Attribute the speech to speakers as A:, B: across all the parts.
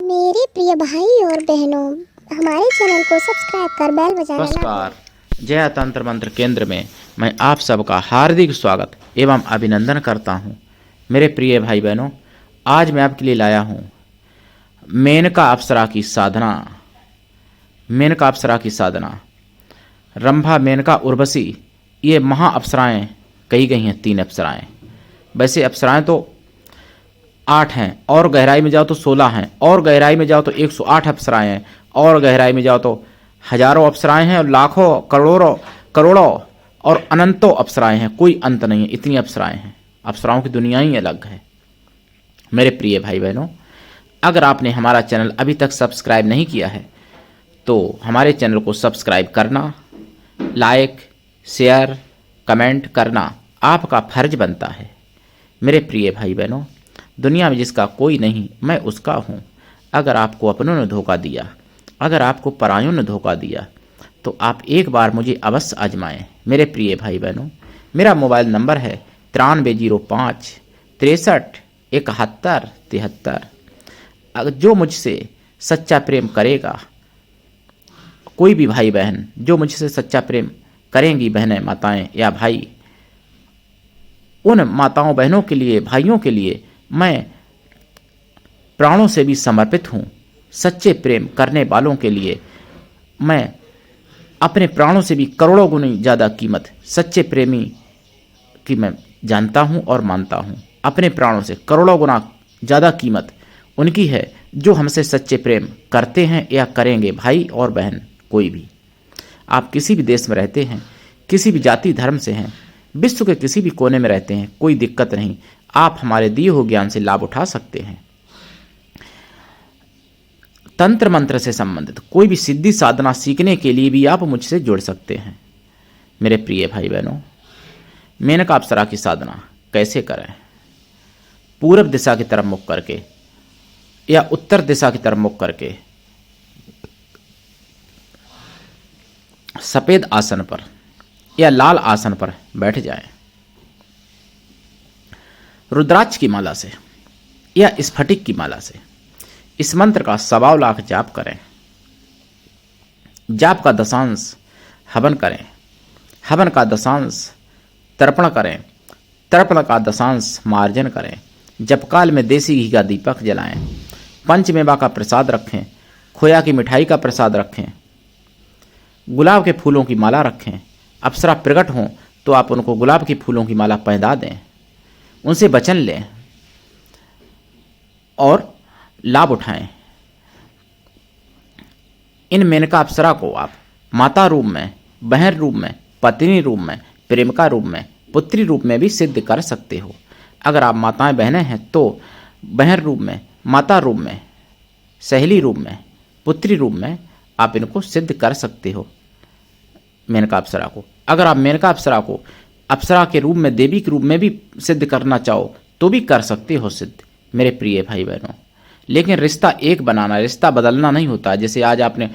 A: मेरे प्रिय भाई और बहनों, हमारे चैनल को सब्सक्राइब कर बेल बजाना ना
B: नमस्कार। जय तंत्र मंत्र केंद्र में मैं आप सबका हार्दिक स्वागत एवं अभिनंदन करता हूं। मेरे प्रिय भाई बहनों, आज मैं आपके लिए लाया हूं मेनका अप्सरा की साधना। मेनका अप्सरा की साधना, रंभा, मेनका, उर्वशी, ये महा अप्सराएँ कही गई हैं। 3 अप्सराएँ। वैसे अप्सराएँ तो 8 हैं, और गहराई में जाओ तो 16 हैं, और गहराई में जाओ तो 108 अप्सराएँ हैं, और गहराई में जाओ तो हजारों अप्सराएँ हैं, और लाखों, करोड़ों और अनंतों अप्सराएँ हैं। कोई अंत नहीं है, इतनी अप्सराएँ हैं। अप्सराओं की दुनिया ही अलग है। मेरे प्रिय भाई बहनों, अगर आपने हमारा चैनल अभी तक सब्सक्राइब नहीं किया है तो हमारे चैनल को सब्सक्राइब करना, लाइक, शेयर, कमेंट करना आपका फर्ज बनता है। मेरे प्रिय भाई बहनों, दुनिया में जिसका कोई नहीं, मैं उसका हूँ। अगर आपको अपनों ने धोखा दिया, अगर आपको परायों ने धोखा दिया, तो आप एक बार मुझे अवश्य आजमाएं। मेरे प्रिय भाई बहनों, मेरा मोबाइल नंबर है 9305 63 71 73। अगर जो मुझसे सच्चा प्रेम करेगा, कोई भी भाई बहन जो मुझसे सच्चा प्रेम करेंगी, बहनें, माताएं या भाई, उन माताओं बहनों के लिए, भाइयों के लिए मैं प्राणों से भी समर्पित हूँ। सच्चे प्रेम करने वालों के लिए मैं अपने प्राणों से भी करोड़ों गुनी ज़्यादा कीमत सच्चे प्रेमी की मैं जानता हूँ और मानता हूँ। अपने प्राणों से करोड़ों गुना ज़्यादा कीमत उनकी है जो हमसे सच्चे प्रेम करते हैं या करेंगे। भाई और बहन कोई भी, आप किसी भी देश में रहते हैं, किसी भी जाति धर्म से हैं, विश्व के किसी भी कोने में रहते हैं, कोई दिक्कत नहीं। आप हमारे दिए हुए ज्ञान से लाभ उठा सकते हैं। तंत्र मंत्र से संबंधित कोई भी सिद्धि साधना सीखने के लिए भी आप मुझसे जुड़ सकते हैं। मेरे प्रिय भाई बहनों, मेनका अप्सरा की साधना कैसे करें? पूरब दिशा की तरफ मुख करके या उत्तर दिशा की तरफ मुख करके सफेद आसन पर या लाल आसन पर बैठ जाएं। रुद्राक्ष की माला से या स्फटिक की माला से इस मंत्र का 1.25 लाख जाप करें। जाप का दशांश हवन करें, हवन का दशांश तर्पण करें, तर्पण का दशांश मार्जन करें। जपकाल में देसी घी का दीपक जलाएं, पंचमेवा का प्रसाद रखें, खोया की मिठाई का प्रसाद रखें, गुलाब के फूलों की माला रखें। अप्सरा प्रकट हों तो आप उनको गुलाब की फूलों की माला पहना दें, उनसे वचन लें और लाभ उठाएं। इन मेनका अप्सरा को आप माता रूप में, बहन रूप में, पत्नी रूप में, प्रेमिका रूप में, पुत्री रूप में भी सिद्ध कर सकते हो। अगर आप माताएं बहनें हैं तो बहन रूप में, माता रूप में, सहेली रूप में, पुत्री रूप में आप इनको सिद्ध कर सकते हो। मेनका अप्सरा को अगर आप मेनका अप्सरा को अप्सरा के रूप में, देवी के रूप में भी सिद्ध करना चाहो तो भी कर सकते हो सिद्ध। मेरे प्रिय भाई बहनों, लेकिन रिश्ता एक बनाना, रिश्ता बदलना नहीं होता। जैसे आज आपने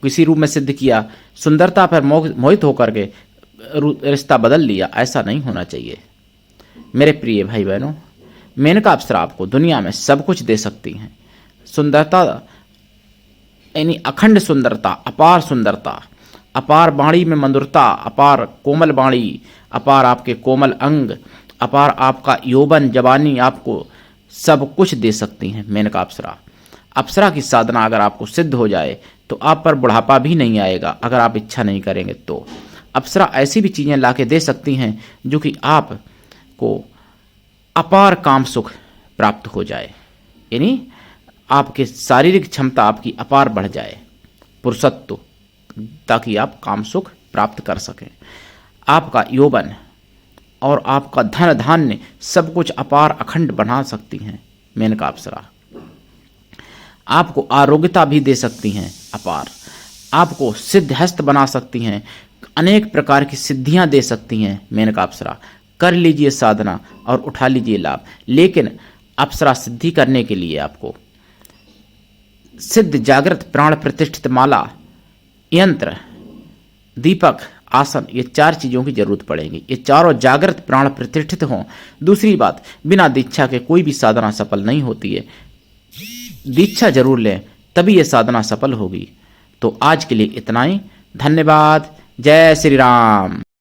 B: किसी रूप में सिद्ध किया, सुंदरता पर मोहित होकर के रिश्ता बदल लिया, ऐसा नहीं होना चाहिए। मेरे प्रिय भाई बहनों, मेनका अप्सरा आपको दुनिया में सब कुछ दे सकती हैं। सुंदरता यानी अखंड सुंदरता, अपार सुंदरता, अपार वाणी में मधुरता, अपार कोमल वाणी, अपार आपके कोमल अंग, अपार आपका यौवन, जवानी, आपको सब कुछ दे सकती हैं मेनका अप्सरा। अप्सरा की साधना अगर आपको सिद्ध हो जाए तो आप पर बुढ़ापा भी नहीं आएगा, अगर आप इच्छा नहीं करेंगे तो। अप्सरा ऐसी भी चीज़ें ला के दे सकती हैं जो कि आपको अपार काम सुख प्राप्त हो जाए, यानी आपके शारीरिक क्षमता आपकी अपार बढ़ जाए, पुरुषत्व, ताकि आप काम सुख प्राप्त कर सकें। आपका यौवन और आपका धन धान्य सब कुछ अपार अखंड बना सकती हैं मेनका अप्सरा। आपको आरोग्यता भी दे सकती हैं अपार, आपको सिद्धहस्त बना सकती हैं, अनेक प्रकार की सिद्धियां दे सकती हैं मेनका अप्सरा। कर लीजिए साधना और उठा लीजिए लाभ। लेकिन अप्सरा सिद्धि करने के लिए आपको सिद्ध, जागृत, प्राण प्रतिष्ठित माला, यंत्र, दीपक, आसन, ये 4 चीज़ों की जरूरत पड़ेगी। ये चारों जागृत, प्राण प्रतिष्ठित हों। दूसरी बात, बिना दीक्षा के कोई भी साधना सफल नहीं होती है। दीक्षा जरूर लें, तभी ये साधना सफल होगी। तो आज के लिए इतना ही। धन्यवाद। जय श्री राम।